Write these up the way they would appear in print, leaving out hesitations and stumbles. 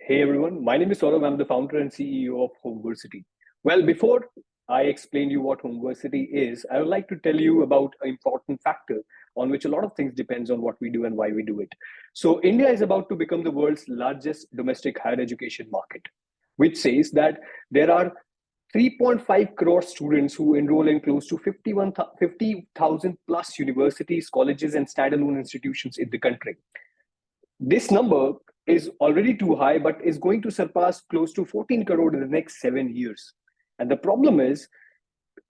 Hey everyone, my name is Saurabh. I'm the founder and CEO of Homeversity. Well, before I explain you what Homeversity is, I would like to tell you about an important factor on which a lot of things depends on what we do and why we do it. So India is about to become the world's largest domestic higher education market, which says that there are 3.5 crore students who enroll in close to 50,000 plus universities, colleges, and standalone institutions in the country. This number is already too high, but is going to surpass close to 14 crore in the next 7 years. And the problem is,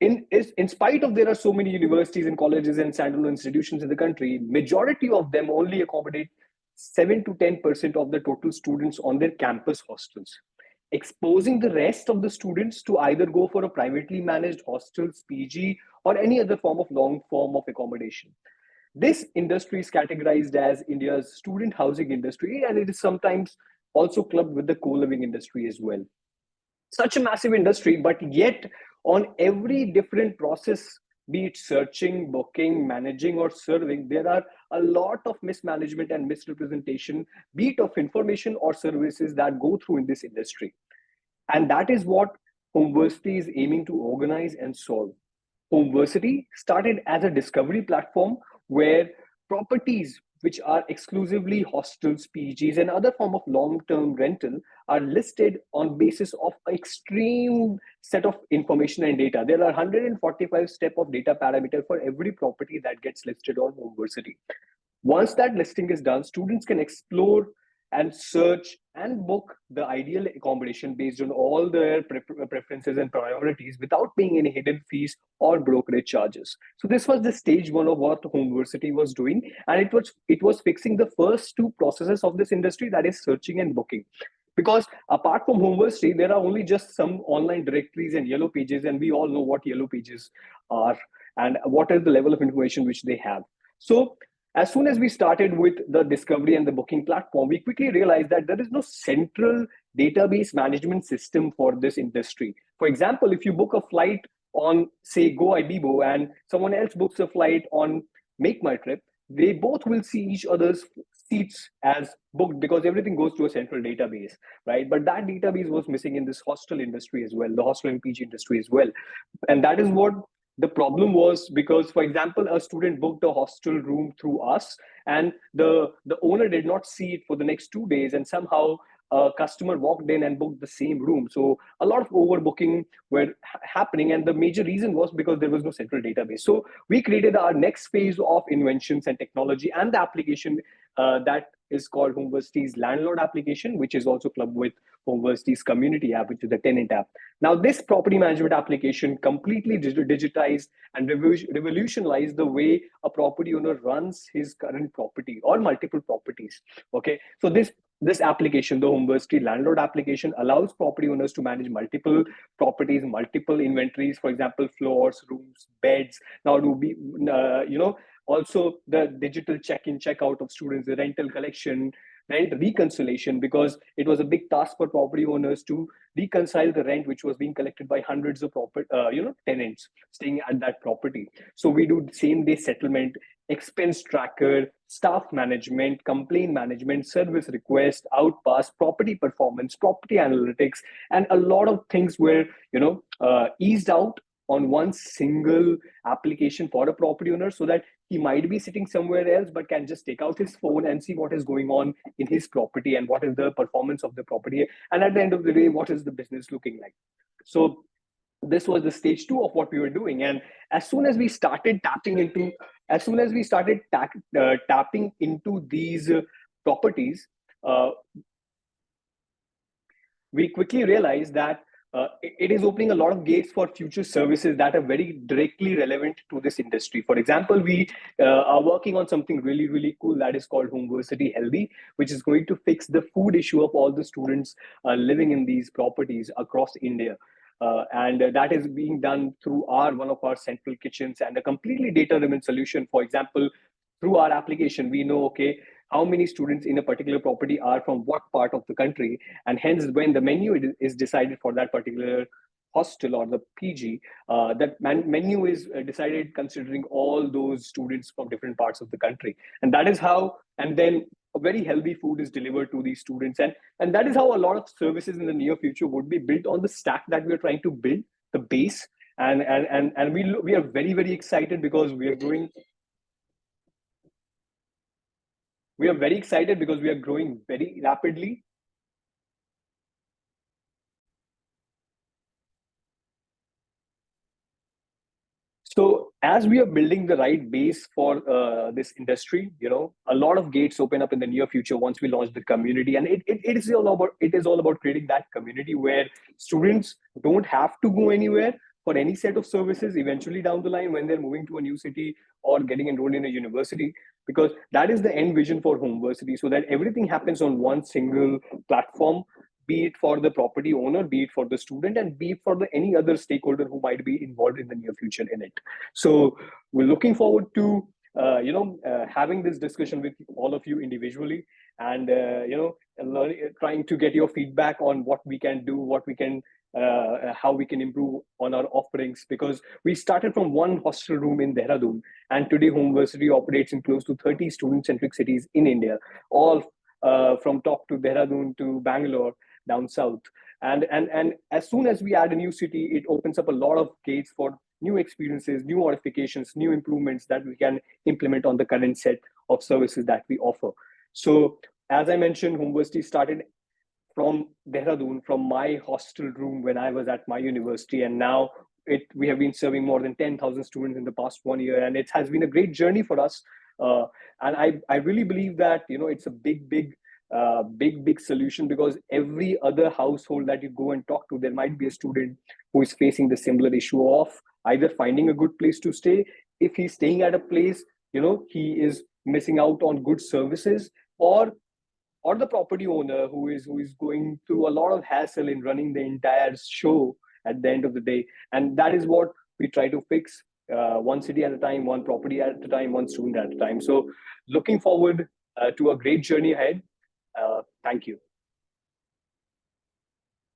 in spite of there are so many universities and colleges and standalone institutions in the country, majority of them only accommodate 7 to 10% of the total students on their campus hostels, exposing the rest of the students to either go for a privately managed hostels, PG, or any other form of long form of accommodation. This industry is categorized as India's student housing industry, and it is sometimes also clubbed with the co-living industry as well. Such a massive industry, but yet on every different process, be it searching, booking, managing, or serving, there are a lot of mismanagement and misrepresentation, be it of information or services that go through in this industry. And that is what Homeversity is aiming to organize and solve. Homeversity started as a discovery platform where properties which are exclusively hostels, PGs, and other form of long-term rental are listed on basis of extreme set of information and data. There are 145 step of data parameter for every property that gets listed on Homeversity. Once that listing is done, students can explore and search and book the ideal accommodation based on all their preferences and priorities without paying any hidden fees or brokerage charges. So this was the stage one of what Homeversity was doing, and it was fixing the first two processes of this industry, that is searching and booking. Because apart from Homeversity, there are only just some online directories and yellow pages, and we all know what yellow pages are and what is the level of information which they have. So as soon as we started with the discovery and the booking platform, we quickly realized that there is no central database management system for this industry. For example, if you book a flight on, say, GoIbibo, and someone else books a flight on Make My Trip, they both will see each other's seats as booked because everything goes to a central database, right? But that database was missing in this hostel industry as well, the hostel and PG industry as well. And that is what the problem was, because for example a student booked a hostel room through us, and the owner did not see it for the next 2 days, and somehow a customer walked in and booked the same room. So a lot of overbooking were happening, and the major reason was because there was no central database. So we created our next phase of inventions and technology and the application that is called Homeversity's landlord application, which is also clubbed with Homeversity's community app, which is the tenant app. Now, this property management application completely digitized and revolutionized the way a property owner runs his current property or multiple properties. Okay, so this application, the Homeversity landlord application, allows property owners to manage multiple properties, multiple inventories, for example, floors, rooms, beds. Now, do be also the digital check-in, check-out of students, the rental collection, rent reconciliation, because it was a big task for property owners to reconcile the rent which was being collected by hundreds of tenants staying at that property. So we do same day settlement, expense tracker, staff management, complaint management, service request, outpass, property performance, property analytics, and a lot of things were eased out on one single application for a property owner, so that he might be sitting somewhere else but can just take out his phone and see what is going on in his property and what is the performance of the property, and at the end of the day what is the business looking like. So this was the stage two of what we were doing. And as soon as we started tapping into tapping into these properties, uh, we quickly realized that it is opening a lot of gates for future services that are very directly relevant to this industry. For example, we are working on something really, really cool that is called Homeversity Healthy, which is going to fix the food issue of all the students living in these properties across India. And that is being done through one of our central kitchens and a completely data-driven solution. For example, through our application, we know, okay, how many students in a particular property are from what part of the country, and hence when the menu is decided for that particular hostel or the PG, that menu is decided considering all those students from different parts of the country. And that is how, and then very healthy food is delivered to these students. And that is how a lot of services in the near future would be built on the stack that we're trying to build, the base. And we are very, very excited because we are very excited because we are growing very rapidly. So as we are building the right base for this industry, a lot of gates open up in the near future once we launch the community, and it is all about creating that community where students don't have to go anywhere for any set of services eventually down the line when they're moving to a new city or getting enrolled in a university, because that is the end vision for Homeversity, so that everything happens on one single platform, be it for the property owner, be it for the student, and be it for any other stakeholder who might be involved in the near future in it. So we're looking forward to having this discussion with all of you individually, and trying to get your feedback on what we can do, what we can how we can improve on our offerings, because we started from one hostel room in Dehradun, and today Homeversity operates in close to 30 student-centric cities in India, all from top to Dehradun to Bangalore down south. And as soon as we add a new city, it opens up a lot of gates for new experiences, new modifications, new improvements that we can implement on the current set of services that we offer. So as I mentioned, Homeversity started from Dehradun, from my hostel room when I was at my university, and now we have been serving more than 10,000 students in the past 1 year, and it has been a great journey for us. And I really believe that it's a big solution, because every other household that you go and talk to, there might be a student who is facing the similar issue of either finding a good place to stay. If he's staying at a place, he is missing out on good services, or the property owner who is going through a lot of hassle in running the entire show at the end of the day. And that is what we try to fix, one city at a time, one property at a time, one student at a time. So looking forward to a great journey ahead. Thank you.